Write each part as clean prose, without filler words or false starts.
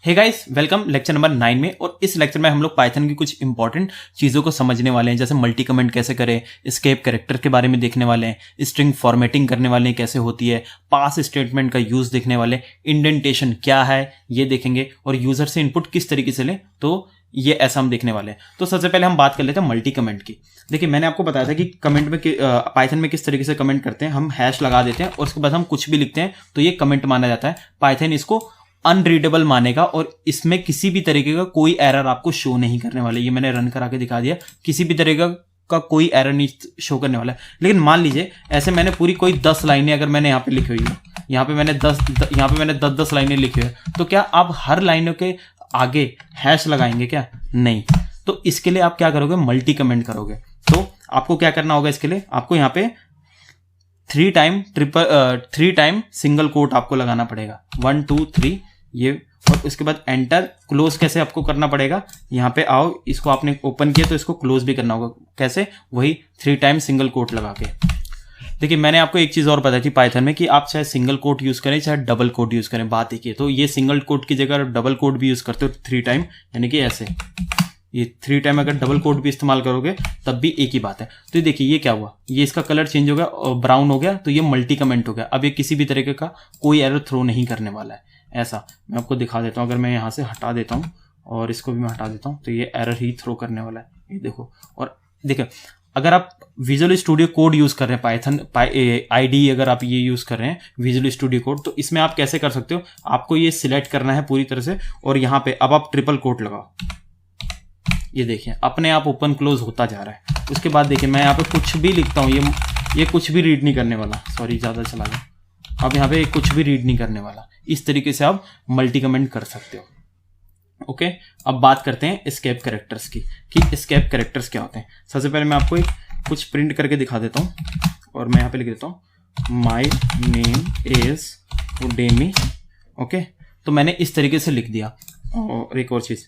हे guys, welcome lecture number 9 में। और इस लेक्चर में हम लोग पाइथन की कुछ इंपॉर्टेंट चीज़ों को समझने वाले हैं, जैसे मल्टी कमेंट कैसे करें, एस्केप कैरेक्टर के बारे में देखने वाले हैं, स्ट्रिंग फॉर्मेटिंग करने वाले हैं कैसे होती है, पास स्टेटमेंट का यूज़ देखने वाले, इंडेंटेशन क्या है ये देखेंगे, और यूज़र से इनपुट किस तरीके से लें, तो ये ऐसा हम देखने वाले हैं। तो सबसे पहले हम बात कर लेते हैं मल्टी कमेंट की। देखिए, मैंने आपको बताया था कि कमेंट में पाइथन में किस तरीके से कमेंट करते हैं। हम हैश लगा देते हैं और उसके बाद हम कुछ भी लिखते हैं तो ये कमेंट माना जाता है। पाइथन इसको अनरीडेबल मानेगा और इसमें किसी भी तरीके का कोई एरर आपको शो नहीं करने वाले। ये मैंने रन करा के दिखा दिया, किसी भी तरीके का कोई एरर नहीं शो करने वाला है। लेकिन मान लीजिए ऐसे मैंने पूरी कोई 10 लाइनें अगर मैंने यहाँ पे लिखी हुई है, यहाँ पे मैंने 10 लाइनें लिखी हुई है, तो क्या आप हर लाइनों के आगे हैश लगाएंगे क्या? नहीं। तो इसके लिए आप क्या करोगे? मल्टी कमेंट करोगे। तो आपको क्या करना होगा? इसके लिए आपको यहाँ पे 3 टाइम सिंगल कोट आपको लगाना पड़ेगा, 1 2 3 ये, और उसके बाद एंटर। क्लोज कैसे आपको करना पड़ेगा? यहाँ पे आओ, इसको आपने ओपन किया तो इसको क्लोज भी करना होगा। कैसे? वही 3 टाइम सिंगल कोट लगा के। देखिए, मैंने आपको एक चीज और बताई थी पाइथन में कि आप चाहे सिंगल कोट यूज करें चाहे डबल कोट यूज करें, बात एक ही है। तो ये सिंगल कोट की जगह डबल कोट भी यूज करते हो 3 टाइम, यानी कि ऐसे ये 3 टाइम अगर डबल कोट भी इस्तेमाल करोगे तब भी एक ही बात है। तो ये देखिए, ये क्या हुआ, ये इसका कलर चेंज हो गया और ब्राउन हो गया, तो ये मल्टी कमेंट हो गया। अब ये किसी भी तरीके का कोई एरर थ्रो नहीं करने वाला है। ऐसा मैं आपको दिखा देता हूँ। अगर मैं यहाँ से हटा देता हूँ और इसको भी मैं हटा देता हूँ तो ये एरर ही थ्रो करने वाला है। ये देखो, और देखो, अगर आप विजुअल स्टूडियो कोड यूज कर रहे हैं, पाइथन आईडी अगर आप ये यूज कर रहे हैं विजुअल स्टूडियो कोड, तो इसमें आप कैसे कर सकते हो? आपको ये सिलेक्ट करना है पूरी तरह से और यहाँ पे अब आप ट्रिपल कोट लगाओ। ये देखिए, अपने आप ओपन क्लोज होता जा रहा है। उसके बाद देखिए, मैं यहाँ पे कुछ भी लिखता हूँ, ये कुछ भी रीड नहीं करने वाला। सॉरी, ज़्यादा चला गया। अब यहाँ पे कुछ भी रीड नहीं करने वाला। इस तरीके से आप मल्टी कमेंट कर सकते हो। ओके, अब बात करते हैं एस्केप कैरेक्टर्स की, कि एस्केप कैरेक्टर्स क्या होते हैं। सबसे पहले मैं आपको कुछ प्रिंट करके दिखा देता हूँ और मैं यहाँ पे लिख देता हूँ my name is Udemy. Okay, तो मैंने इस तरीके से लिख दिया। और एक और चीज़,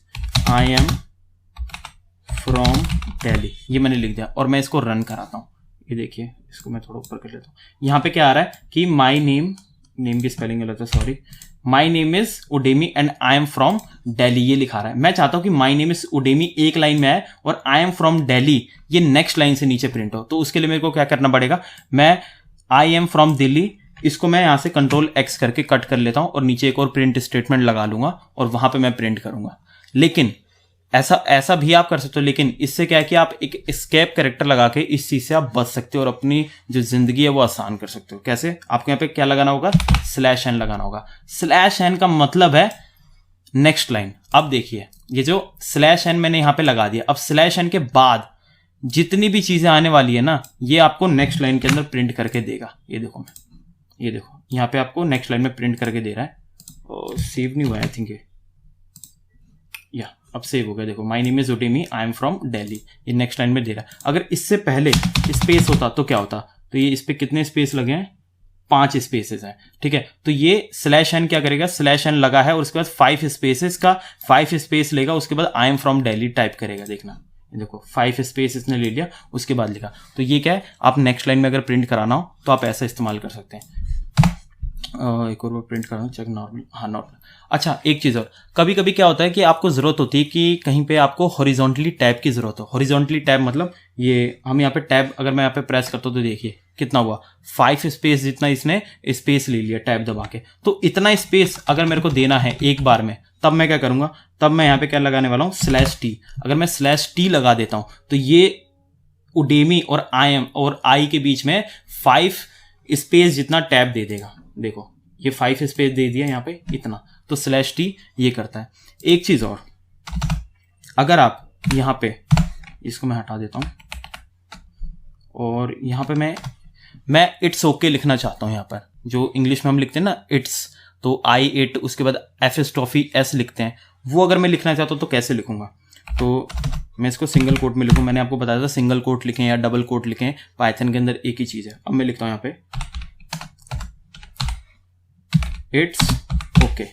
आई एम फ्रॉम दिल्ली, ये मैंने लिख दिया और मैं इसको रन कराता हूँ। ये देखिए, इसको मैं थोड़ा ऊपर कर लेता हूँ। यहाँ पे क्या आ रहा है कि माई नेम की स्पेलिंग गलत है, sorry. My name is Udemy and I am from Delhi, ये लिखा रहा है। मैं चाहता हूँ कि माई नेम इज उडेमी एक लाइन में है और आई एम फ्रॉम दिल्ली ये नेक्स्ट लाइन से नीचे प्रिंट हो। तो उसके लिए मेरे को क्या करना पड़ेगा? मैं आई एम फ्रॉम दिल्ली, इसको मैं यहाँ से Ctrl+X करके कट कर लेता हूँ और नीचे एक और प्रिंट स्टेटमेंट लगा लूंगा और वहां पे मैं प्रिंट करूंगा। लेकिन ऐसा भी आप कर सकते हो, लेकिन इससे क्या है कि आप एक एस्केप कैरेक्टर लगा के इस चीज से आप बच सकते हो और अपनी जो जिंदगी है वो आसान कर सकते हो। कैसे? आपको यहाँ पे क्या लगाना होगा? /n लगाना होगा। /n का मतलब है नेक्स्ट लाइन। अब देखिए, ये जो /n मैंने यहाँ पे लगा दिया, अब /n के बाद जितनी भी चीजें आने वाली है ना, ये आपको नेक्स्ट लाइन के अंदर प्रिंट करके देगा। ये देखो, ये देखो, यहाँ पे आपको नेक्स्ट लाइन में प्रिंट करके दे रहा है। और सेव नहीं हुआ है, आई थिंक या अब सेव हो गया। देखो, my name is Udemy, I am from Delhi, ये नेक्स्ट लाइन में दे रहा है। अगर इससे पहले स्पेस होता तो क्या होता? तो ये इस पे कितने स्पेस लगे हैं? 5 स्पेसेस हैं। ठीक है, तो ये /n क्या करेगा? /n लगा है और उसके बाद 5 स्पेसेस का 5 स्पेस लेगा, उसके बाद I am from Delhi type करेगा। देखना, देखो 5 स्पेस इसने ले लिया, उसके बाद लिखा। तो ये क्या है? आप नेक्स्ट लाइन में अगर प्रिंट कराना हो तो आप ऐसा इस्तेमाल कर सकते हैं। एक और बार प्रिंट कराऊँ, चेक नॉर्मल, हाँ नॉर्मल। अच्छा, एक चीज़ और, कभी कभी क्या होता है कि आपको ज़रूरत होती है कि कहीं पे आपको हॉरिजॉन्टली टैब की ज़रूरत हो। हॉरिजॉन्टली टैब मतलब ये, हम यहाँ पे टैब अगर मैं यहाँ पे प्रेस करता हूँ तो देखिए कितना हुआ, 5 स्पेस जितना इसने स्पेस ले लिया टैब दबा के। तो इतना स्पेस अगर मेरे को देना है एक बार में, तब मैं क्या करूँगा? तब मैं यहाँ पे क्या लगाने वाला हूँ? /t। अगर मैं /t लगा देता हूँ तो ये उडेमी और आई एम और आई के बीच में 5 स्पेस जितना टैब दे देगा। देखो, ये 5 स्पेस दे दिया यहाँ पे इतना, तो /t ये करता है। एक चीज और, अगर आप यहाँ पे, इसको मैं हटा देता हूँ और यहाँ पे मैं इट्स ओके लिखना चाहता हूँ। यहाँ पर जो इंग्लिश में हम लिखते हैं ना इट्स, तो I-it, उसके बाद f' लिखते हैं, वो अगर मैं लिखना चाहता हूँ तो कैसे लिखूंगा? तो मैं इसको सिंगल कोट में लिखूँ। मैंने आपको बताया था सिंगल कोट लिखें या डबल कोट लिखें, पाइथन के अंदर एक ही चीज है। अब मैं लिखता हूँ यहाँ पे इट्स ओके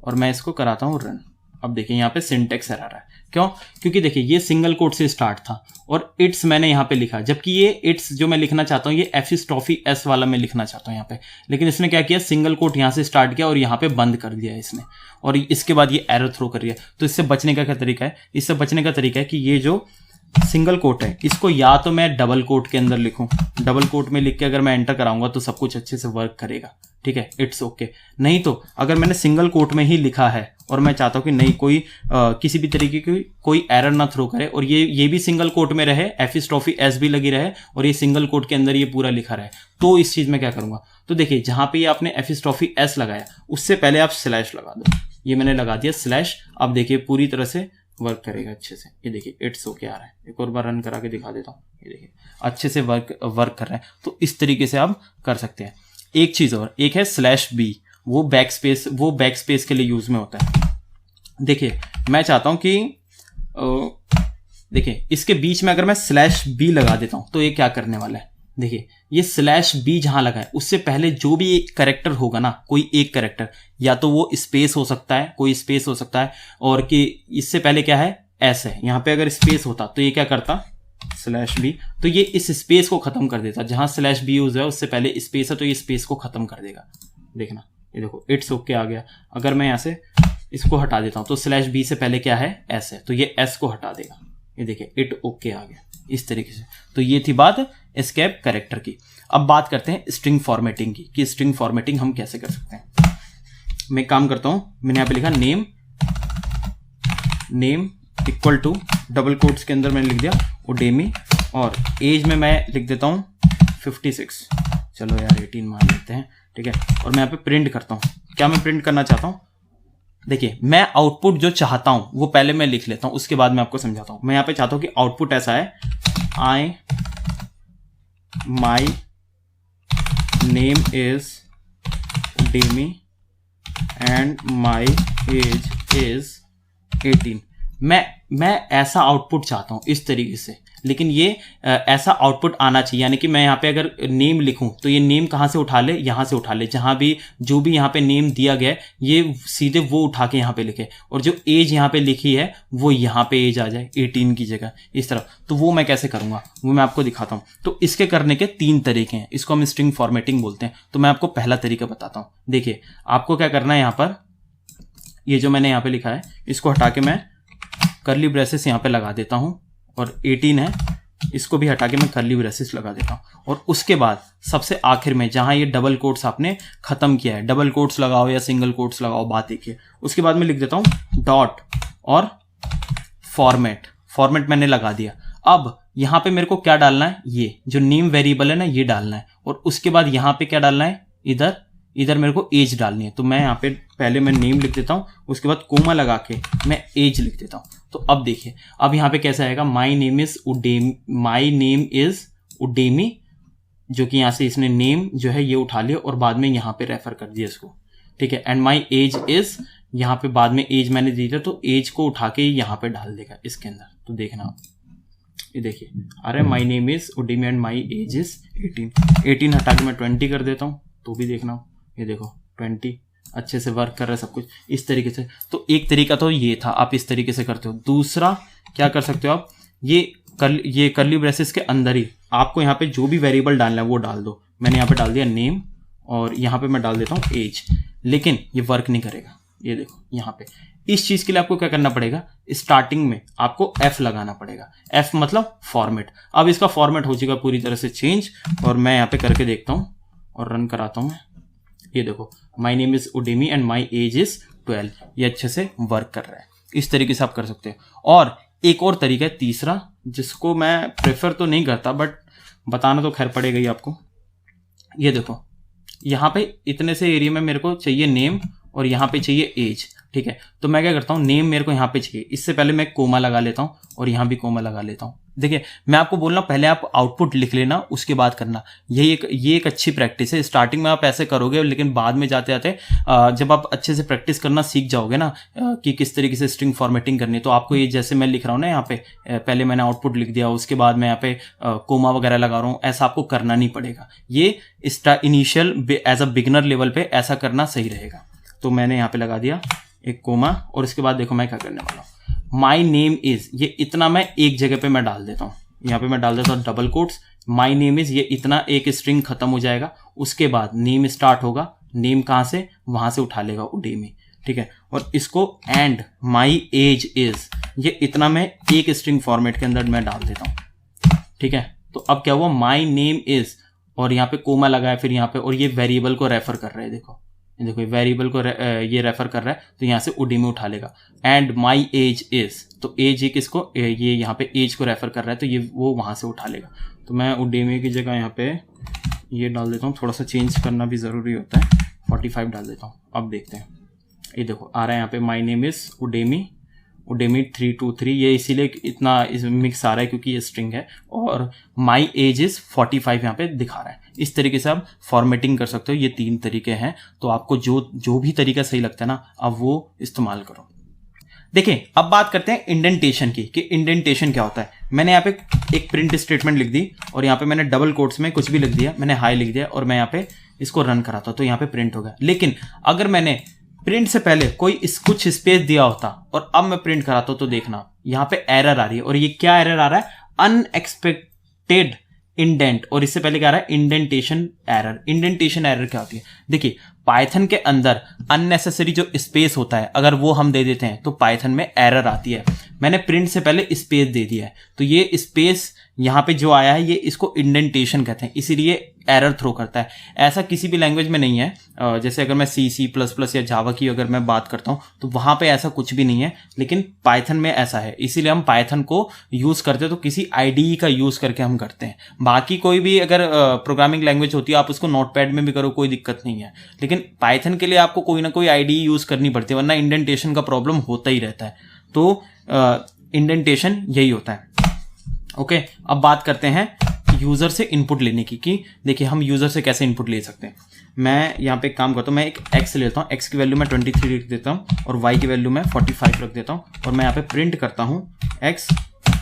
और मैं इसको कराता हूँ रन। अब देखिए यहाँ पे सिंटेक्स एरर है। क्यों? क्योंकि देखिए ये सिंगल कोट से स्टार्ट था और इट्स मैंने यहाँ पे लिखा, जबकि ये इट्स जो मैं लिखना चाहता हूँ ये एपिस्ट्रोफी एस वाला मैं लिखना चाहता हूँ यहाँ पे, लेकिन इसने क्या किया, सिंगल कोट यहाँ से स्टार्ट किया और यहाँ पे बंद कर दिया इसने, और इसके बाद ये एरर थ्रो कर दिया। तो इससे बचने का क्या तरीका है? इससे बचने का तरीका है कि ये जो सिंगल कोट है इसको या तो मैं डबल कोट के अंदर लिखूं, डबल कोट में लिख के अगर मैं एंटर कराऊंगा तो सब कुछ अच्छे से वर्क करेगा, ठीक है, इट्स ओके। नहीं तो अगर मैंने सिंगल कोट में ही लिखा है और मैं चाहता हूं कि नहीं कोई किसी भी तरीके की कोई एरर ना थ्रो करे और ये भी सिंगल कोट में रहे, एपिस्ट्रोफी एस भी लगी रहे और ये सिंगल कोट के अंदर ये पूरा लिखा रहे, तो इस चीज में क्या करूंगा, तो देखिए जहां पे ये आपने एपिस्ट्रोफी एस लगाया उससे पहले आप स्लैश लगा दो। ये मैंने लगा दिया स्लैश। अब देखिए पूरी तरह से वर्क करेगा अच्छे से। ये देखिए इट्स ओके आ रहा है। एक और बार रन करा के दिखा देता हूँ। ये देखिए अच्छे से वर्क कर रहा है। तो इस तरीके से आप कर सकते हैं। एक चीज और, एक है /b, वो बैक स्पेस के लिए यूज में होता है। देखिए मैं चाहता हूं कि देखिए इसके बीच में अगर मैं /b लगा देता हूं तो ये क्या करने वाला है, देखिए ये /b जहां लगा है उससे पहले जो भी कैरेक्टर होगा ना, कोई एक कैरेक्टर, या तो वो स्पेस हो सकता है, कोई स्पेस हो सकता है, और कि इससे पहले क्या है एस है, यहां पे अगर स्पेस होता तो ये क्या करता /b, तो ये इस स्पेस को खत्म कर देता। जहां /b यूज है उससे पहले स्पेस है तो ये स्पेस को खत्म कर देगा। देखना ये देखो इट्स ओके आ गया। अगर मैं यहां से इसको हटा देता हूं तो /b से पहले क्या है एस है, तो ये एस को हटा देगा। ये देखिए इट ओके आ गया इस तरीके से। तो ये थी बात एस्केप कैरेक्टर की। अब बात करते हैं स्ट्रिंग फॉर्मेटिंग की, कि स्ट्रिंग फॉर्मेटिंग हम कैसे कर सकते हैं। मैं काम करता हूं, मैंने यहां पे लिखा name equal to double quotes के अंदर मैंने लिख दिया उडेमी, और एज में मैं लिख देता हूं 56, चलो यार 18 मान लेते हैं, ठीक है। और मैं यहाँ पे प्रिंट करता हूं। क्या मैं प्रिंट करना चाहता हूं, देखिए मैं आउटपुट जो चाहता हूं वो पहले मैं लिख लेता हूं, उसके बाद मैं आपको समझाता हूं। मैं यहाँ पे चाहता हूं कि आउटपुट ऐसा है, my name is Demi and my age is 18। मैं ऐसा आउटपुट चाहता हूं इस तरीके से, लेकिन ये ऐसा आउटपुट आना चाहिए, यानी कि मैं यहाँ पे अगर नेम लिखूं तो ये नेम कहाँ से उठा ले, यहाँ से उठा ले, जहां भी जो भी यहाँ पे नेम दिया गया ये सीधे वो उठा के यहाँ पे लिखे, और जो एज यहाँ पे लिखी है वो यहाँ पे एज आ जाए 18 की जगह इस तरह। तो वो मैं कैसे करूंगा वो मैं आपको दिखाता हूँ। तो इसके करने के 3 तरीके हैं, इसको हम स्ट्रिंग फॉर्मेटिंग बोलते हैं। तो मैं आपको पहला तरीका बताता हूँ। देखिए आपको क्या करना है, यहाँ पर ये जो मैंने यहाँ पे लिखा है इसको हटा के मैं कर्ली ब्रेसेस यहाँ पे लगा देता हूँ, और 18 है इसको भी हटा के मैं कर्ली ब्रेसेस लगा देता हूँ। और उसके बाद सबसे आखिर में जहां ये डबल कोट्स आपने खत्म किया है, डबल कोट्स लगाओ या सिंगल कोट्स लगाओ, बात एक है, उसके बाद मैं लिख देता हूँ डॉट और फॉर्मेट मैंने लगा दिया। अब यहाँ पे मेरे को क्या डालना है, ये जो नेम वेरिएबल है ना ये डालना है, और उसके बाद यहाँ पे क्या डालना है, इधर मेरे को एज डालनी है। तो मैं यहाँ पे पहले मैं नेम लिख देता हूँ, उसके बाद कोमा लगा के मैं एज लिख देता हूँ। तो अब देखिए अब यहाँ पे कैसा आएगा, माई नेम इज उडेमी, जो कि यहाँ से इसने नेम जो है ये उठा लिया और बाद में यहाँ पे रेफर कर दिया इसको, ठीक है। एंड माई एज इज, यहाँ पे बाद में एज मैंने दी था तो एज को उठा के यहाँ पे डाल देगा इसके अंदर। तो देखना ये देखिए, अरे my name is Udemy and my age is 18 हटा के मैं 20 कर देता हूँ, तो भी देखना ये देखो 20 अच्छे से वर्क कर रहा है सब कुछ इस तरीके से। तो एक तरीका तो ये था, आप इस तरीके से करते हो। दूसरा क्या कर सकते हो आप, ये कर्ली ब्रेसेस के अंदर ही आपको यहाँ पे जो भी वेरिएबल डालना है वो डाल दो। मैंने यहाँ पे डाल दिया नेम और यहाँ पे मैं डाल देता हूँ एज, लेकिन ये वर्क नहीं करेगा। ये देखो यहाँ पे इस चीज के लिए आपको क्या करना पड़ेगा, स्टार्टिंग में आपको F लगाना पड़ेगा। F मतलब फॉर्मेट। अब इसका फॉर्मेट हो चुका पूरी तरह से चेंज, और मैं यहाँ पे करके देखता हूँ और रन कराता हूँ मैं। ये देखो my name is Udemy and my age is 12, ये अच्छे से वर्क कर रहा है। इस तरीके से आप कर सकते हैं। और एक और तरीका है तीसरा, जिसको मैं प्रेफर तो नहीं करता बट बताना तो खैर पड़ेगा ही आपको। ये देखो यहाँ पे इतने से एरिया में मेरे को चाहिए नेम और यहाँ पे चाहिए एज, ठीक है। तो मैं क्या करता हूँ, नेम मेरे को यहाँ पे चाहिए, इससे पहले मैं कोमा लगा लेता हूँ और यहाँ भी कोमा लगा लेता हूँ। देखिए मैं आपको बोल रहा हूँ पहले आप आउटपुट लिख लेना, उसके बाद करना। ये एक अच्छी प्रैक्टिस है। स्टार्टिंग में आप ऐसे करोगे, लेकिन बाद में जाते जाते जब आप अच्छे से प्रैक्टिस करना सीख जाओगे ना कि किस तरीके से स्ट्रिंग फॉर्मेटिंग करनी है, तो आपको ये जैसे मैं लिख रहा हूँ ना यहाँ पे, पहले मैंने आउटपुट लिख दिया, उसके बाद मैं यहाँ पे कोमा वगैरह लगा रहा हूँ, ऐसा आपको करना नहीं पड़ेगा। ये initial as a beginner level पे ऐसा करना सही रहेगा। तो मैंने यहाँ पे लगा दिया एक कोमा, और इसके बाद देखो मैं क्या करने वाला हूँ, माई नेम इज, ये इतना मैं एक जगह पे मैं डाल देता हूँ, यहाँ पे मैं डाल देता हूँ double quotes, my name is, ये इतना एक स्ट्रिंग खत्म हो जाएगा। उसके बाद नेम स्टार्ट होगा, नेम कहाँ से, वहां से उठा लेगा उडेमी, ठीक है। और इसको एंड माई एज इज, ये इतना मैं एक स्ट्रिंग फॉर्मेट के अंदर मैं डाल देता हूँ, ठीक है। तो अब क्या हुआ, माई नेम इज, और यहाँ पे कोमा लगा है, फिर यहाँ पे, और ये वेरिएबल को रेफर कर रहा है, देखो देखो वेरिएबल को ये रेफर कर रहा है, तो यहाँ से उडेमी उठा लेगा। एंड माई एज इज, तो एज किसको, ये यहाँ पे एज को रेफर कर रहा है, तो ये वो वहां से उठा लेगा। तो मैं उडेमी की जगह यहाँ पे ये डाल देता हूँ, थोड़ा सा चेंज करना भी ज़रूरी होता है, 45 डाल देता हूँ। अब देखते हैं, ये देखो आ रहा है यहाँ पे my name is Udemy, Udemy 323, ये इसीलिए इतना इस मिक्स आ रहा है क्योंकि ये स्ट्रिंग है, और माई एज इज 45 यहाँ पे दिखा रहा है। इस तरीके से आप फॉर्मेटिंग कर सकते हो, ये 3 तरीके हैं। तो आपको जो भी तरीका सही लगता है ना, आप वो इस्तेमाल करो। देखिए अब बात करते हैं इंडेंटेशन की, कि इंडेंटेशन क्या होता है। मैंने यहाँ पे एक प्रिंट स्टेटमेंट लिख दी, और यहाँ पे मैंने डबल कोट्स में कुछ भी लिख दिया, मैंने हाई लिख दिया, और मैं यहाँ पे इसको रन कराता हूँ, तो यहाँ पे प्रिंट हो गया। लेकिन अगर मैंने प्रिंट से पहले कोई कुछ स्पेस दिया होता और अब मैं प्रिंट कराता हूं, तो देखना यहाँ पे एरर आ रही है। और ये क्या एरर आ रहा है, अनएक्सपेक्टेड इंडेंट, और इससे पहले क्या आ रहा है, इंडेंटेशन एरर। इंडेंटेशन एरर क्या होती है, देखिए पाइथन के अंदर अननेसेसरी जो स्पेस होता है, अगर वो हम दे देते हैं तो पाइथन में एरर आती है। मैंने प्रिंट से पहले स्पेस दे दिया है, तो ये स्पेस यहाँ पे जो आया है, ये इसको इंडेंटेशन कहते हैं, इसीलिए एरर थ्रो करता है। ऐसा किसी भी लैंग्वेज में नहीं है। जैसे अगर मैं C++ या जावा की अगर मैं बात करता हूँ, तो वहाँ पे ऐसा कुछ भी नहीं है, लेकिन पाइथन में ऐसा है, इसीलिए हम पाइथन को यूज़ करते हैं, तो किसी IDE का यूज़ करके हम करते हैं। बाकी कोई भी अगर प्रोग्रामिंग लैंग्वेज होती है, आप उसको नोटपैड में भी करो, कोई दिक्कत नहीं है, लेकिन पाइथन के लिए आपको कोई ना कोई IDE यूज़ करनी पड़ती है, वरना इंडेंटेशन का प्रॉब्लम होता ही रहता है। तो इंडेंटेशन यही होता है। ओके, अब बात करते हैं यूज़र से इनपुट लेने की, कि देखिए हम यूज़र से कैसे इनपुट ले सकते हैं। मैं यहाँ पे एक काम करता हूँ, मैं एक x लेता हूँ, x की वैल्यू मैं 23 रख देता हूँ, और y की वैल्यू मैं 45 रख देता हूँ, और मैं यहाँ पे प्रिंट करता हूँ x,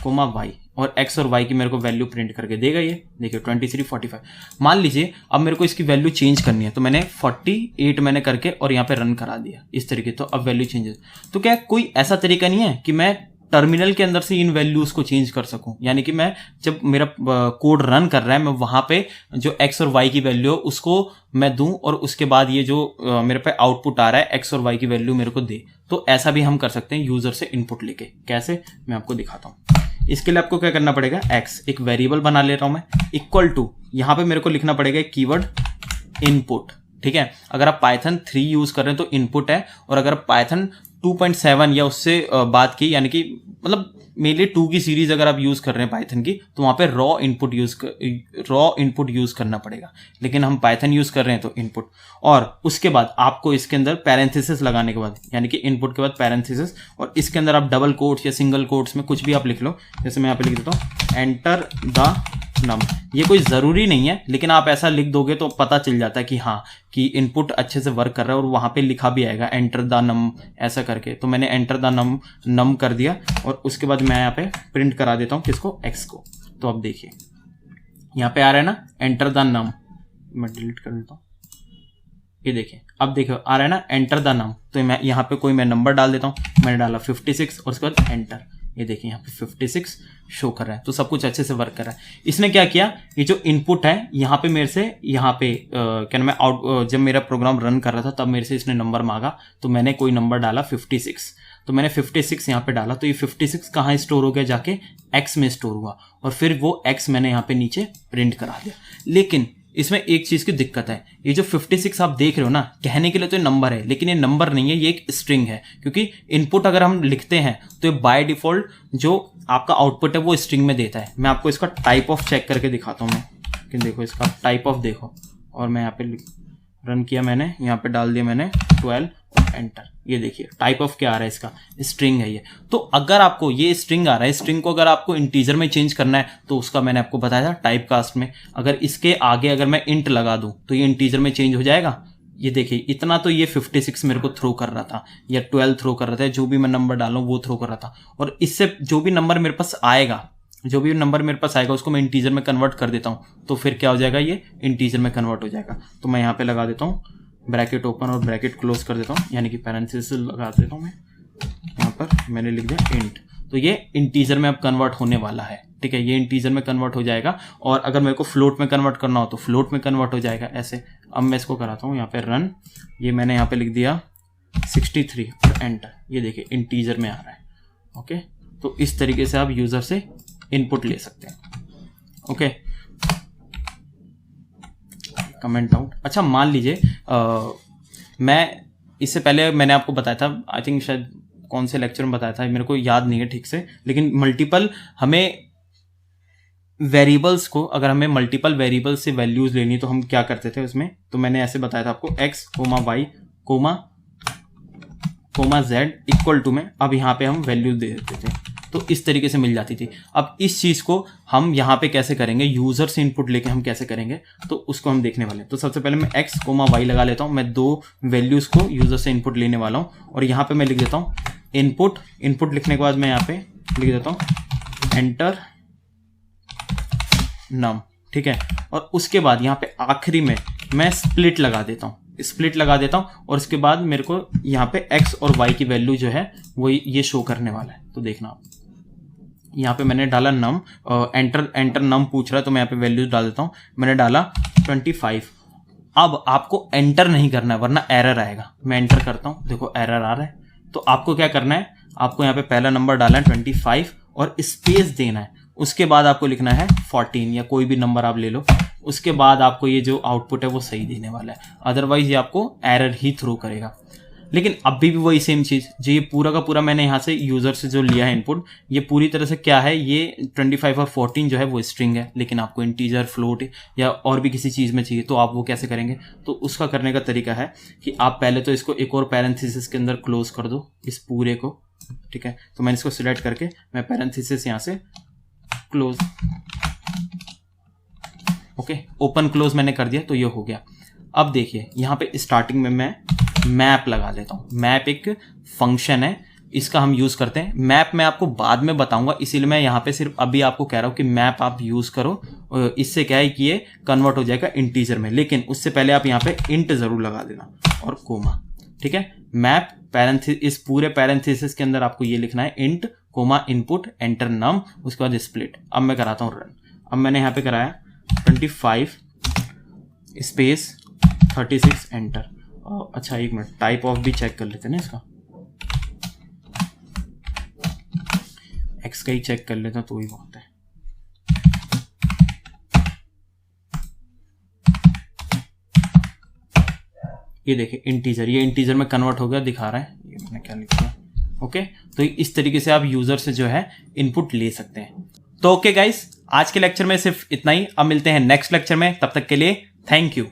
y, और x और y की मेरे को वैल्यू प्रिंट करके देगा। ये देखिए 23, 45। मान लीजिए अब मेरे को इसकी वैल्यू चेंज करनी है, तो मैंने 48 मैंने करके और यहाँ पे रन करा दिया इस तरीके, तो अब वैल्यू चेंज है। तो क्या कोई ऐसा तरीका नहीं है कि मैं टर्मिनल के अंदर से इन वैल्यूज को चेंज कर सकूं, यानी कि मैं जब मेरा कोड रन कर रहा है, मैं वहां पे जो x और y की वैल्यू है उसको मैं दूं, और उसके बाद ये जो मेरे पे आउटपुट आ रहा है x और y की वैल्यू मेरे को दे। तो ऐसा भी हम कर सकते हैं यूजर से इनपुट लेके। कैसे, मैं आपको दिखाता हूं। इसके लिए आपको क्या करना पड़ेगा, x एक वेरिएबल बना ले रहा हूं मैं, इक्वल टू, यहां पे मेरे को लिखना पड़ेगा एक कीवर्ड इनपुट, ठीक है। अगर आप पाइथन 3 यूज कर रहे हैं तो इनपुट है, और अगर पाइथन 2.7 या उससे बात की, यानी कि मतलब मेनली 2 की सीरीज अगर आप यूज कर रहे हैं पाइथन की, तो वहां पे रॉ इनपुट यूज करना पड़ेगा। लेकिन हम पाइथन यूज कर रहे हैं तो इनपुट, और उसके बाद आपको इसके अंदर पैरेंथेसिस लगाने के बाद, यानी कि इनपुट के बाद पैरेंथेसिस, और इसके अंदर आप डबल कोट्स या सिंगल कोट्स में कुछ भी आप लिख लो। जैसे मैं यहाँ पे लिख देता हूँ एंटर द नम। ये कोई ज़रूरी नहीं है, लेकिन आप ऐसा लिख दोगे तो पता चल जाता है कि हाँ, कि इनपुट अच्छे से वर्क कर रहा है, और वहाँ पे लिखा भी आएगा एंटर द नम ऐसा करके। तो मैंने एंटर द नम कर दिया, और उसके बाद मैं यहाँ पे प्रिंट करा देता हूँ किसको, एक्स को। तो अब देखिए यहाँ पे आ रहा है ना एंटर द नम, मैं डिलीट कर देता हूँ, ये देखिए अब देखो आ रहा है ना एंटर द नम। तो मैं यहाँ पे कोई मैं नंबर डाल देता हूँ, मैंने डाला 56, और उसके बाद एंटर, ये देखिए यहाँ पे 56 शो कर रहा है। तो सब कुछ अच्छे से वर्क कर रहा है। इसने क्या किया, ये जो इनपुट है यहाँ पे मेरे से, यहाँ पे क्या नाम है, आउट, जब मेरा प्रोग्राम रन कर रहा था तब मेरे से इसने नंबर मांगा, तो मैंने कोई नंबर डाला 56, तो मैंने 56 यहाँ पे डाला, तो ये 56 कहाँ स्टोर हो गया, जाके x में स्टोर हुआ, और फिर वो x मैंने यहाँ पे नीचे प्रिंट करा दिया। लेकिन इसमें एक चीज की दिक्कत है, ये जो 56 आप देख रहे हो ना, कहने के लिए तो ये नंबर है, लेकिन ये नंबर नहीं है, ये एक स्ट्रिंग है। क्योंकि इनपुट अगर हम लिखते हैं तो ये बाय डिफॉल्ट जो आपका आउटपुट है वो स्ट्रिंग में देता है। मैं आपको इसका टाइप ऑफ चेक करके दिखाता हूँ मैं, कि देखो इसका टाइप ऑफ देखो, और मैं यहाँ पे रन किया, मैंने यहाँ पे डाल दिया मैंने 12, एंटर, ये देखिए टाइप ऑफ क्या आ रहा है इसका, स्ट्रिंग है ये। तो अगर आपको ये स्ट्रिंग आ रहा है, स्ट्रिंग को अगर आपको इंटीजर में चेंज करना है तो उसका मैंने आपको बताया था टाइप कास्ट में, अगर इसके आगे अगर मैं इंट लगा दूं तो ये इंटीजर में चेंज हो जाएगा। ये देखिए इतना तो ये 56 मेरे को थ्रो कर रहा था, या 12 थ्रो कर रहा था, जो भी मैं नंबर डालूं वो थ्रो कर रहा था। और इससे जो भी नंबर मेरे पास आएगा, उसको मैं इंटीजर में कन्वर्ट कर देता हूँ, तो फिर क्या हो जाएगा, ये इंटीजर में कन्वर्ट हो जाएगा। तो मैं यहाँ पे लगा देता हूँ ब्रैकेट ओपन और ब्रैकेट क्लोज कर देता हूँ, यानी कि पैरेंथेसिस लगा देता हूँ मैं। यहाँ पर मैंने लिख दिया इंट, तो ये इंटीजर में अब कन्वर्ट होने वाला है। ठीक है, ये इंटीजर में कन्वर्ट हो जाएगा, और अगर मेरे को फ्लोट में कन्वर्ट करना हो तो फ्लोट में कन्वर्ट हो जाएगा ऐसे। अब मैं इसको कराता हूँ यहाँ पे रन, ये मैंने यहाँ पे लिख दिया 63 और एंटर, ये देखिए इंटीजर में आ रहा है। ओके, तो इस तरीके से आप यूजर से इनपुट ले सकते हैं। Okay, comment out. अच्छा, मान लीजिए मैं इससे पहले मैंने आपको बताया था, आई थिंक शायद कौन से लेक्चर में बताया था, मेरे को याद नहीं है ठीक से, लेकिन मल्टीपल हमें वेरिएबल्स को, अगर हमें मल्टीपल वेरिएबल्स से वैल्यूज लेनी तो हम क्या करते थे उसमें, तो मैंने ऐसे बताया था आपको x, y, z equal to में, अब यहाँ पे हम वैल्यूज दे देते थे, तो इस तरीके से मिल जाती थी। अब इस चीज़ को हम यहाँ पे कैसे करेंगे, यूजर से इनपुट लेके हम कैसे करेंगे, तो उसको हम देखने वाले हैं। तो सबसे पहले मैं x, y लगा लेता हूँ, मैं 2 वैल्यूज को यूजर से इनपुट लेने वाला हूँ, और यहाँ पे मैं लिख देता हूँ इनपुट। इनपुट लिखने के बाद मैं यहाँ पे लिख देता हूँ एंटर नम। ठीक है, और उसके बाद यहाँ पे आखिरी में मैं स्प्लिट लगा देता हूँ, और उसके बाद मेरे को यहाँ पे x और y की वैल्यू जो है वो ये शो करने वाला है। तो देखना आप, यहाँ पे मैंने डाला नम, एंटर नम पूछ रहा है, तो मैं यहाँ पे वैल्यूज डाल देता हूँ। मैंने डाला 25। अब आपको एंटर नहीं करना है वरना एरर आएगा। मैं एंटर करता हूँ, देखो एरर आ रहा है। तो आपको क्या करना है, आपको यहाँ पे पहला नंबर डालना है 25 और स्पेस देना है। उसके बाद आपको लिखना है 14 या कोई भी नंबर आप ले लो। उसके बाद आपको ये जो आउटपुट है वो सही देने वाला है, अदरवाइज ये आपको एरर ही थ्रो करेगा। लेकिन अभी भी वही सेम चीज़, जो ये पूरा का पूरा मैंने यहाँ से यूज़र से जो लिया है इनपुट, ये पूरी तरह से क्या है, ये 25 और 14 जो है वो स्ट्रिंग है, लेकिन आपको इंटीजर, फ्लोट या और भी किसी चीज़ में चाहिए, तो आप वो कैसे करेंगे। तो उसका करने का तरीका है कि आप पहले तो इसको एक और पैरेंथेसिस के अंदर क्लोज कर दो इस पूरे को। ठीक है, तो मैंने इसको सिलेक्ट करके मैं पैरेंथेसिस यहाँ से क्लोज, ओके, ओपन क्लोज मैंने कर दिया, तो ये हो गया। अब देखिए यहाँ पे स्टार्टिंग में मैं मैप लगा देता हूँ। मैप एक फंक्शन है, इसका हम यूज करते हैं। मैप मैं आपको बाद में बताऊंगा, इसीलिए मैं यहाँ पे सिर्फ अभी आपको कह रहा हूँ कि मैप आप यूज करो। इससे क्या है कि ये कन्वर्ट हो जाएगा इंटीजर में, लेकिन उससे पहले आप यहाँ पे इंट जरूर लगा देना और कोमा। ठीक है, मैप पैरेंथेसिस, इस पूरे पैरेंथेसिस के अंदर आपको ये लिखना है इंट कोमा इनपुट एंटर नम, उसके बाद स्प्लिट। अब मैं कराता हूँ रन। अब मैंने यहाँ पे कराया 25 स्पेस 36 एंटर। अच्छा एक मिनट, टाइप ऑफ भी चेक कर लेते हैं ना इसका, एक्स का ही चेक कर लेते हैं तो ही बहुत है। ये देखिए इंटीजर, ये इंटीजर में कन्वर्ट हो गया, दिखा रहा है। ये मैंने क्या लिखा, ओके। तो इस तरीके से आप यूजर से जो है इनपुट ले सकते हैं। तो ओके गाइस, आज के लेक्चर में सिर्फ इतना ही। अब मिलते हैं नेक्स्ट लेक्चर में, तब तक के लिए थैंक यू।